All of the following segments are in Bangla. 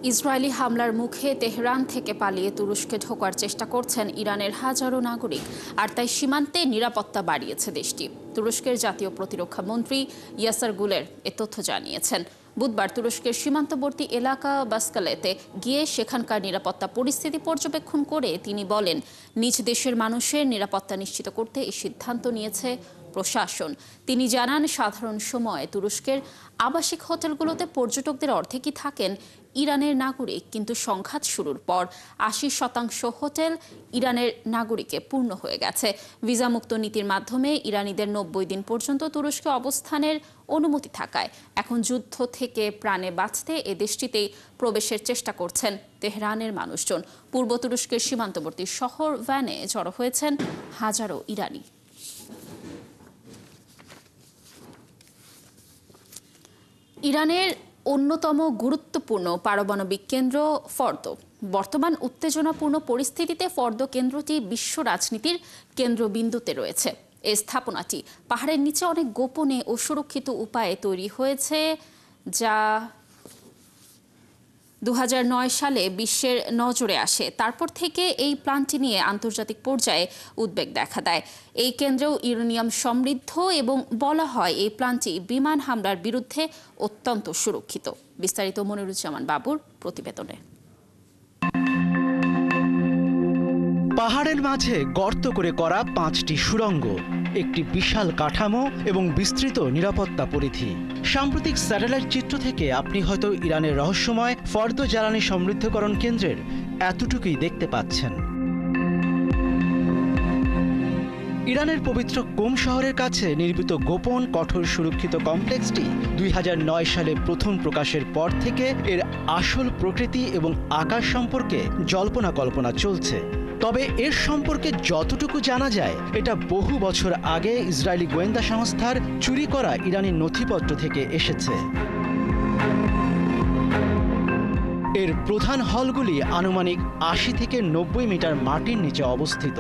ইসরায়েলি হামলার মুখে তেহরান থেকে পালিয়ে তুরস্কে ঢোকার চেষ্টা করছেন ইরানের হাজারো নাগরিক, আর তাই সীমান্তে নিরাপত্তা বাড়িয়েছে দেশটি। তুরস্কের জাতীয় প্রতিরক্ষা মন্ত্রী ইয়াসার গুলের এ তথ্য জানিয়েছেন। বুধবার তুরস্কের সীমান্তবর্তী এলাকা বাসকালেতে গিয়ে সেখানকার নিরাপত্তা পরিস্থিতি পর্যবেক্ষণ করে তিনি বলেন, নিজ দেশের মানুষের নিরাপত্তা নিশ্চিত করতে এই সিদ্ধান্ত নিয়েছে প্রশাসন। তিনি জানান, সাধারণ সময়ে তুরস্কের আবাসিক হোটেলগুলোতে পর্যটকদের অর্ধেকই থাকেন ইরানের নাগরিক, কিন্তু সংঘাত শুরুর পর ৮০% হোটেল ইরানের নাগরিকে পূর্ণ হয়ে গেছে। ভিসামুক্ত নীতির মাধ্যমে ইরানিদের ৯০ দিন পর্যন্ত তুরস্কে অবস্থানের অনুমতি থাকায় এখন যুদ্ধ থেকে প্রাণে বাঁচতে এ দেশটিতেই প্রবেশের চেষ্টা করছেন তেহরানের মানুষজন। পূর্ব তুরস্কের সীমান্তবর্তী শহর ভ্যানে জড়ো হয়েছেন হাজারো ইরানি। ইরানের অন্যতম গুরুত্বপূর্ণ পারমাণবিক কেন্দ্র ফর্দো। বর্তমান উত্তেজনাপূর্ণ পরিস্থিতিতে ফর্দো কেন্দ্রটি বিশ্ব রাজনীতির কেন্দ্রবিন্দুতে রয়েছে। এই স্থাপনাটি পাহাড়ের নিচে অনেক গোপনে ও সুরক্ষিত উপায়ে তৈরি হয়েছে, যা ২০০৯ সালে বিশ্বের নজরে আসে। তারপর থেকে এই প্ল্যানটি নিয়ে আন্তর্জাতিক পর্যায়ে উদ্বেগ দেখা দেয়। এই কেন্দ্রেও ইউরেনিয়াম সমৃদ্ধ এবং বলা হয় এই প্ল্যানটি বিমান হামলার বিরুদ্ধে অত্যন্ত সুরক্ষিত। বিস্তারিত মনিরুজ্জামান বাবুর প্রতিবেদনে। পাহাড়ের মাঝে গর্ত করে করা ৫টি সুড়ঙ্গ, একটি বিশাল কাঠামো এবং বিস্তৃত নিরাপত্তা পরিধি। সাম্প্রতিক স্যাটেলাইট চিত্র থেকে আপনি হয়তো ইরানের রহস্যময় ফর্দো জ্বালানি সমৃদ্ধকরণ কেন্দ্রের এতটুকুই দেখতে পাচ্ছেন। ইরানের পবিত্র কোম শহরের কাছে নির্মিত গোপন কঠোর সুরক্ষিত কমপ্লেক্সটি ২০০৯ সালে প্রথম প্রকাশের পর থেকে এর আসল প্রকৃতি এবং আকার সম্পর্কে জল্পনা কল্পনা চলছে। তবে এর সম্পর্কে যতটুকু জানা যায়, এটা বহু বছর আগে ইসরায়েলি গোয়েন্দা সংস্থার চুরি করা ইরানি নথিপত্র থেকে এসেছে। এর প্রধান হলগুলি আনুমানিক ৮০ থেকে ৯০ মিটার মাটির নিচে অবস্থিত।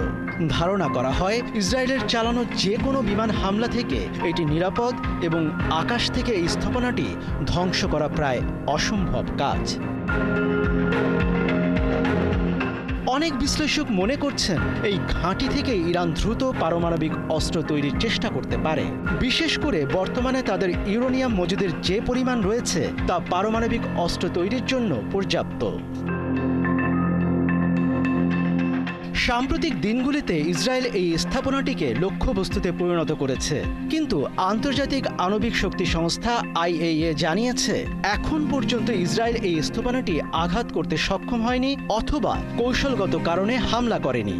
ধারণা করা হয় ইসরায়েলের চালানো যে কোনো বিমান হামলা থেকে এটি নিরাপদ এবং আকাশ থেকে এই স্থাপনাটি ধ্বংস করা প্রায় অসম্ভব কাজ। অনেক বিশ্লেষক মনে করছেন এই ঘাঁটি থেকে ইরান দ্রুত পারমাণবিক অস্ত্র তৈরির চেষ্টা করতে পারে। বিশেষ করে বর্তমানে তাদের ইউরেনিয়াম মজুদের যে পরিমাণ রয়েছে তা পারমাণবিক অস্ত্র তৈরির জন্য পর্যাপ্ত। সাম্প্রতিক দিনগুলিতে ইসরায়েল এই স্থাপনাটিকে লক্ষ্যবস্তুতে পরিণত করেছে, কিন্তু আন্তর্জাতিক আণবিক শক্তি সংস্থা IAEA জানিয়েছে এখন পর্যন্ত ইসরায়েল এই স্থাপনাটি আঘাত করতে সক্ষম হয়নি অথবা কৌশলগত কারণে হামলা করেনি।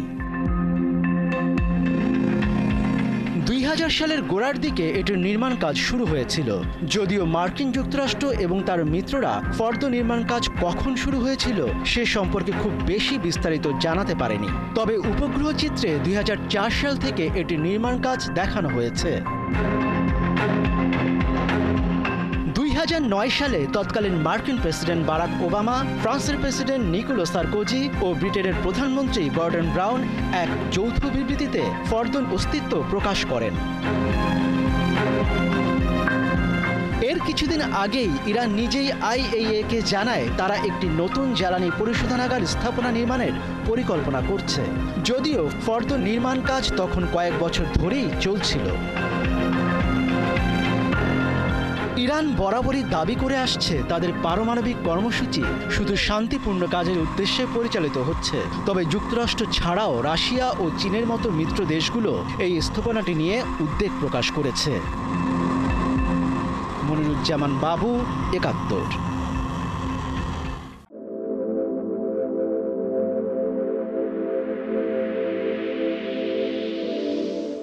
২০০০ সালের গোড়ার দিকে এটির নির্মাণ কাজ শুরু হয়েছিল, যদিও মার্কিন যুক্তরাষ্ট্র এবং তার মিত্ররা ফর্দো নির্মাণ কাজ কখন শুরু হয়েছিল সে সম্পর্কে খুব বেশি বিস্তারিত জানাতে পারেনি। তবে উপগ্রহ চিত্রে ২০০৪ সাল থেকে এটির নির্মাণ কাজ দেখানো হয়েছে। ২০০৯ সালে তৎকালীন মার্কিন প্রেসিডেন্ট বারাক ওবামা, ফ্রান্সের প্রেসিডেন্ট নিকোলো সার্কোজি ও ব্রিটেনের প্রধানমন্ত্রী গর্ডন ব্রাউন এক যৌথ বিবৃতিতে ফর্দোর অস্তিত্ব প্রকাশ করেন। এর কিছুদিন আগেই ইরান নিজেই IAEA-কে জানায় তারা একটি নতুন জ্বালানি পরিশোধনাগার স্থাপনা নির্মাণের পরিকল্পনা করছে, যদিও ফর্দো নির্মাণ কাজ তখন কয়েক বছর ধরেই চলছিল। ইরান বরাবরই দাবি করে আসছে তাদের পারমাণবিক কর্মসূচি শুধু শান্তিপূর্ণ কাজের উদ্দেশ্যে পরিচালিত হচ্ছে। তবে যুক্তরাষ্ট্র ছাড়াও রাশিয়া ও চীনের মতো মিত্র দেশগুলো এই স্থাপনাটি নিয়ে উদ্বেগ প্রকাশ করেছে। মনিরুজ্জামান বাবু, ৭১।